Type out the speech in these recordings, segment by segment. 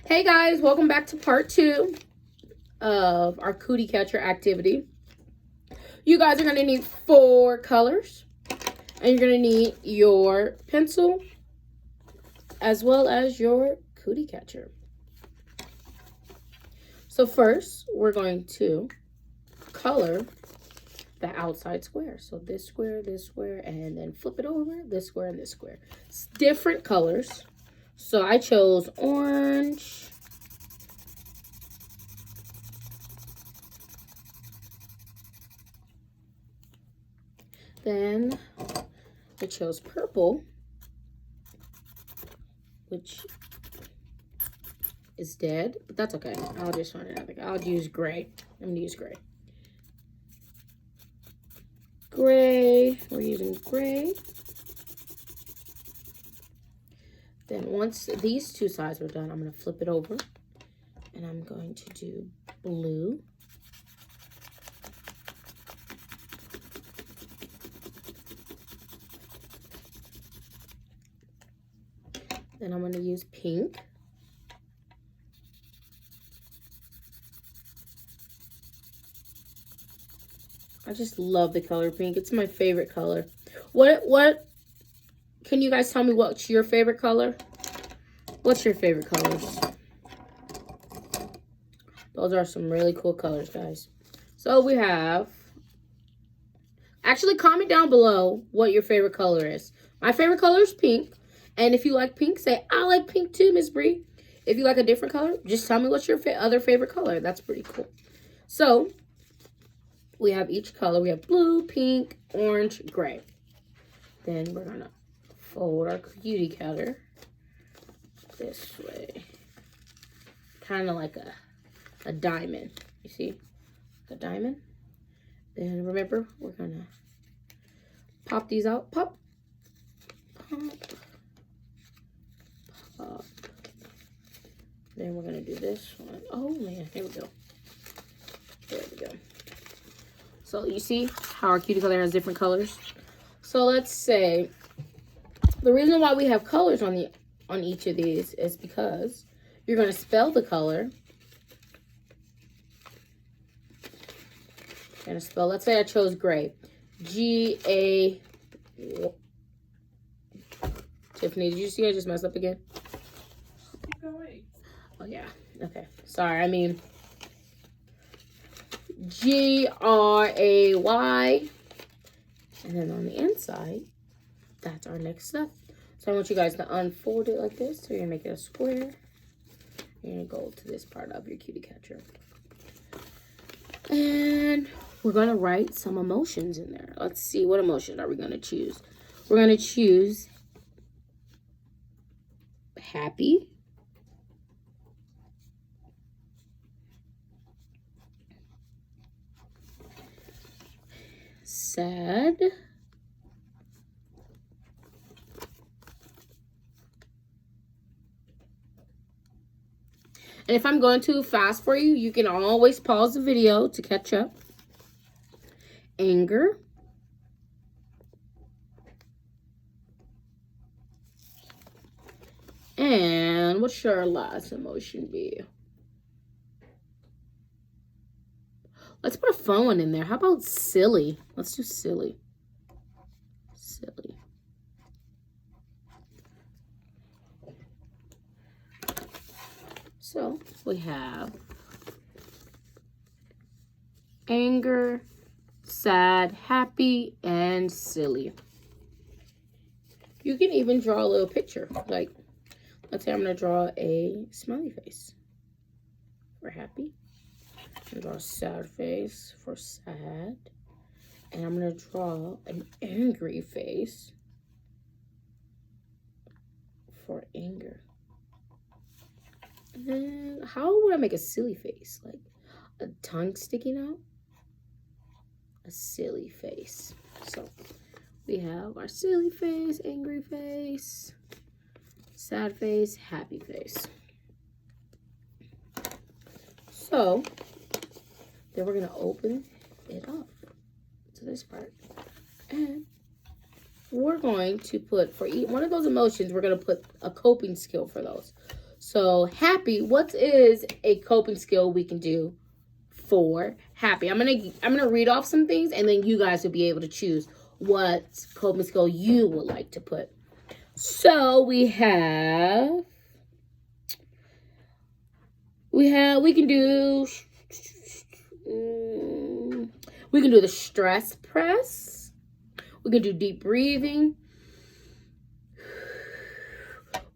Hey guys, welcome back to part 2 of our cootie catcher activity. You guys are going to need 4 colors, and you're going to need your pencil as well as your cootie catcher. So first, we're going to color the outside square. So this square, and then flip it over, this square and this square. It's different colors. So I chose orange. Then I chose purple, which is dead, but that's okay. I'll just find another. I'll use gray. I'm gonna use gray. Gray, we're using gray. Then once these two sides are done, I'm gonna flip it over and I'm going to do blue. Then I'm gonna use pink. I just love the color pink. It's my favorite color. What can you guys tell me what's your favorite color? What's your favorite colors? Those are some really cool colors, guys. So we have, actually comment down below what your favorite color is. My favorite color is pink. And if you like pink, say, I like pink too, Miss Bree. If you like a different color, just tell me what's your other favorite color. That's pretty cool. So we have each color. We have blue, pink, orange, gray. Then we're going to fold our cootie cutter this way. Kind of like a diamond. You see? A diamond. Then remember, we're going to pop these out. Pop. Pop. Pop. Then we're going to do this one. Oh, man. Here we go. There we go. So you see how our cutie color has different colors? So let's say the reason why we have colors on each of these is because you're going to spell the color. You're going to spell, let's say I chose gray. G-A. Tiffany, did you see I just messed up again? Keep going. Oh, yeah. Okay. Sorry. I mean, G-R-A-Y. And then on the inside, that's our next step. So I want you guys to unfold it like this. So you're going to make it a square. You're going to go to this part of your cutie catcher. And we're going to write some emotions in there. Let's see, what emotion are we going to choose? We're going to choose happy. Sad. And if I'm going too fast for you, you can always pause the video to catch up. Anger. And what should our last emotion be? Let's put a fun one in there. How about silly? Let's do silly. Silly. So we have anger, sad, happy, and silly. You can even draw a little picture. Like, let's say I'm going to draw a smiley face for happy. I'm going to draw a sad face for sad. And I'm going to draw an angry face for anger. And then how would I make a silly face? Like a tongue sticking out? A silly face. So we have our silly face, angry face, sad face, happy face. So then we're going to open it up to this part. And we're going to put, for each one of those emotions, we're going to put a coping skill for those. So happy, what is a coping skill we can do for happy? I'm gonna read off some things, and then you guys will be able to choose what coping skill you would like to put. So we can do the stress press. We can do deep breathing.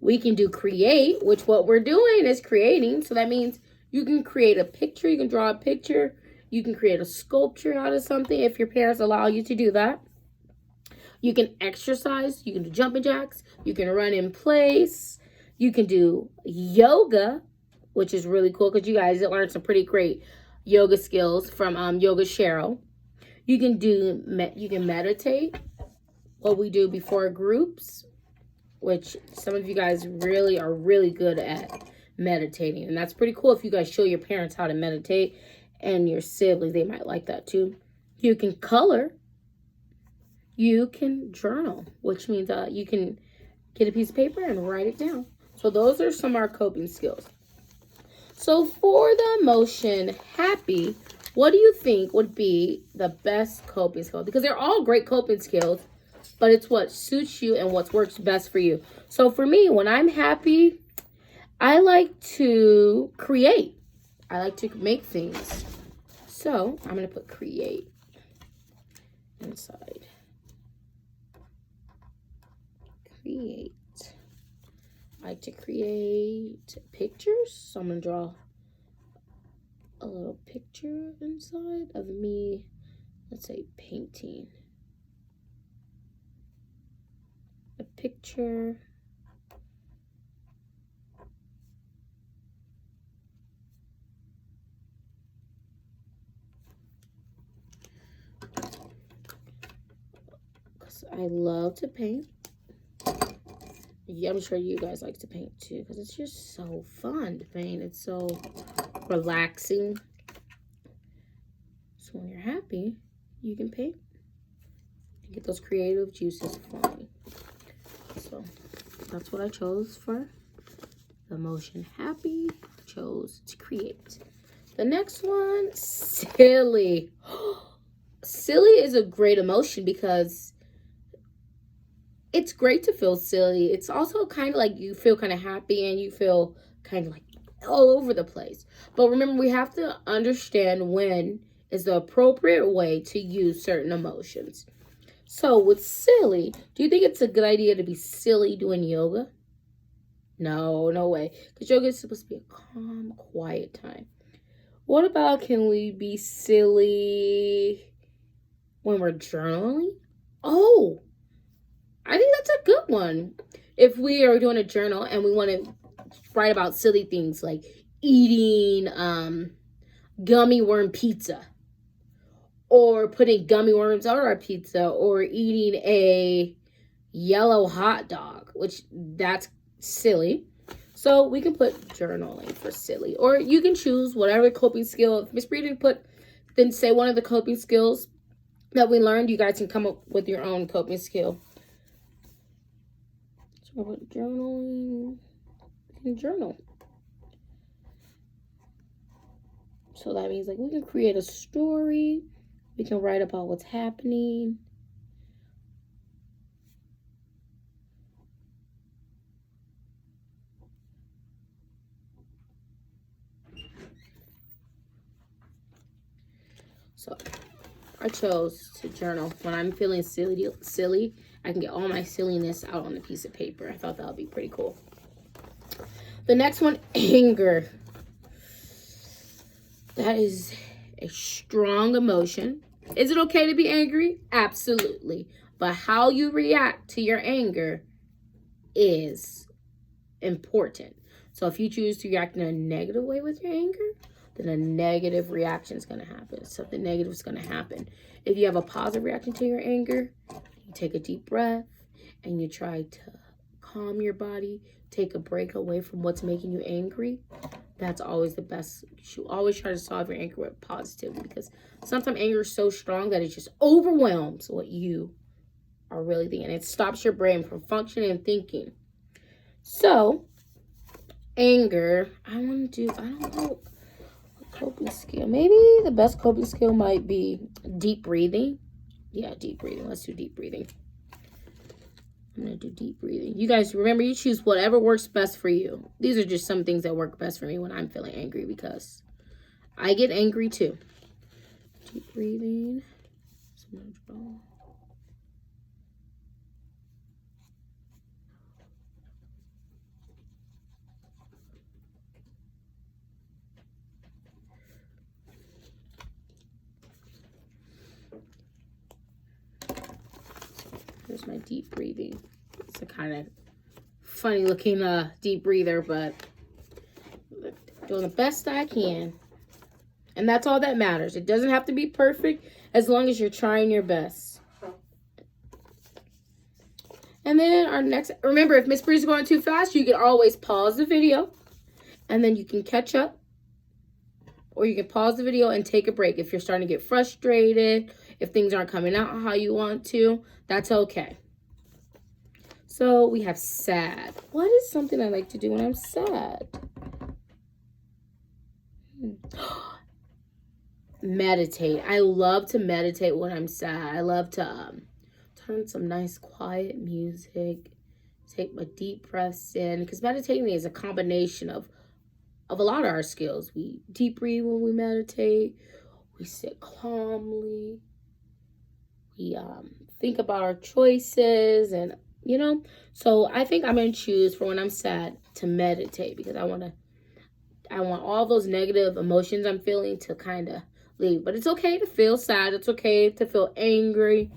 We can do create, which what we're doing is creating. So that means you can create a picture. You can draw a picture. You can create a sculpture out of something if your parents allow you to do that. You can exercise. You can do jumping jacks. You can run in place. You can do yoga, which is really cool because you guys learned some pretty great yoga skills from Yoga Cheryl. You can meditate, what we do before groups, which some of you guys are really good at meditating. And that's pretty cool if you guys show your parents how to meditate, and your siblings, they might like that too. You can color. You can journal, which means you can get a piece of paper and write it down. So those are some of our coping skills. So for the emotion happy, what do you think would be the best coping skill? Because they're all great coping skills, but it's what suits you and what works best for you. So for me, when I'm happy, I like to create. I like to make things. So I'm going to put create inside. Create. I like to create pictures. So I'm going to draw a little picture inside of me, let's say painting. A picture. Because I love to paint. Yeah, I'm sure you guys like to paint too, because it's just so fun to paint. It's so relaxing. So when you're happy, you can paint and get those creative juices flowing. So that's what I chose for the emotion happy. I chose to create. The next one, silly. Silly is a great emotion because it's great to feel silly. It's also kind of like you feel kind of happy and you feel kind of like all over the place. But remember, we have to understand when is the appropriate way to use certain emotions. So with silly, do you think it's a good idea to be silly doing yoga? No way. Because yoga is supposed to be a calm, quiet time. What about, can we be silly when we're journaling? Oh, I think that's a good one. If we are doing a journal and we want to write about silly things like eating gummy worm pizza, or putting gummy worms on our pizza, or eating a yellow hot dog, which that's silly. So we can put journaling for silly, or you can choose whatever coping skill. If Miss Bree didn't then say one of the coping skills that we learned, you guys can come up with your own coping skill. So with journaling, you can journal. So that means like we can create a story. We can write about what's happening. So I chose to journal. When I'm feeling silly, I can get all my silliness out on a piece of paper. I thought that would be pretty cool. The next one, anger. That is a strong emotion. Is it okay to be angry? Absolutely. But how you react to your anger is important. So if you choose to react in a negative way with your anger, then a negative reaction is going to happen. Something negative is going to happen. If you have a positive reaction to your anger, you take a deep breath and you try to calm your body, take a break away from what's making you angry. That's always the best. You should always try to solve your anger with positivity, because sometimes anger is so strong that it just overwhelms what you are really thinking. It stops your brain from functioning and thinking. So anger, I want to do, I don't know, a coping skill. Maybe the best coping skill might be deep breathing. Yeah, deep breathing. Let's do deep breathing. I'm going to do deep breathing. You guys, remember, you choose whatever works best for you. These are just some things that work best for me when I'm feeling angry because I get angry too. Deep breathing. So I'm going to draw. Here's my deep breathing. It's a kind of funny looking deep breather, but doing the best I can. And that's all that matters. It doesn't have to be perfect as long as you're trying your best. And then our next, remember, if Miss Bree's going too fast, you can always pause the video and then you can catch up. Or you can pause the video and take a break. If you're starting to get frustrated, if things aren't coming out how you want to, that's okay. So we have sad. What is something I like to do when I'm sad? Meditate. I love to meditate when I'm sad. I love to turn some nice quiet music, take my deep breaths in, because meditating is a combination of a lot of our skills. We deep breathe when we meditate. We sit calmly. We think about our choices, and you know. So I think I'm gonna choose for when I'm sad to meditate because I want all those negative emotions I'm feeling to kind of leave. But it's okay to feel sad. It's okay to feel angry.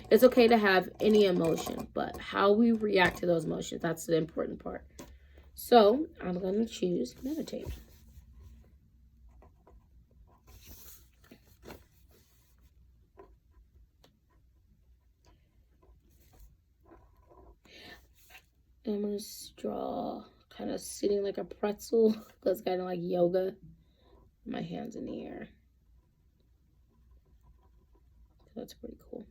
It's okay to have any emotion, but how we react to those emotions, that's the important part. So I'm going to choose meditate. I'm going to draw kind of sitting like a pretzel because it's kind of like yoga. My hands in the air. That's pretty cool.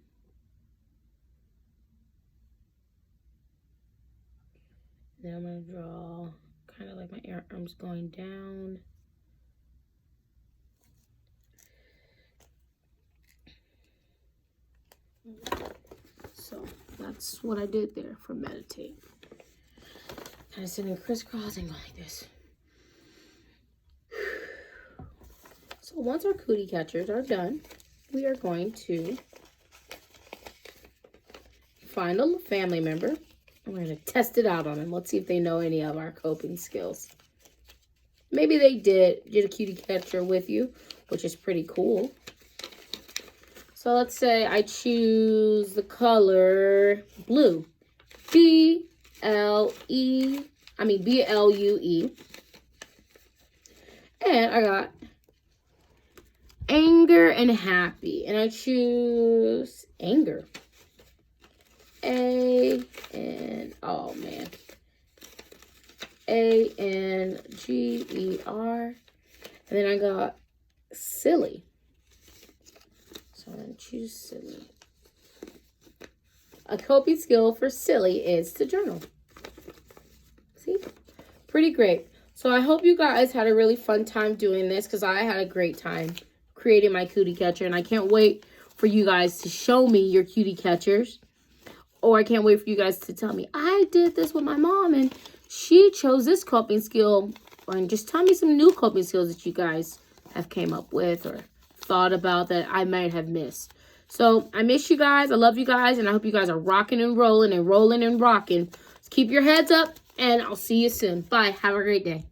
Then I'm going to draw kind of like my arms going down. So that's what I did there for meditate. Kind of sitting crisscrossing like this. So once our cootie catchers are done, we are going to find a family member. And we're going to test it out on them. Let's see if they know any of our coping skills. Maybe they did a cutie catcher with you, which is pretty cool. So let's say I choose the color blue. B-L-U-E. And I got anger and happy. And I choose anger. A-N-G-E-R. And then I got silly. So I'm going to choose silly. A coping skill for silly is to journal. See? Pretty great. So I hope you guys had a really fun time doing this because I had a great time creating my cootie catcher. And I can't wait for you guys to show me your cutie catchers. Or I can't wait for you guys to tell me, I did this with my mom and she chose this coping skill. And just tell me some new coping skills that you guys have came up with or thought about that I might have missed. So I miss you guys. I love you guys. And I hope you guys are rocking and rolling and rocking. Keep your heads up and I'll see you soon. Bye. Have a great day.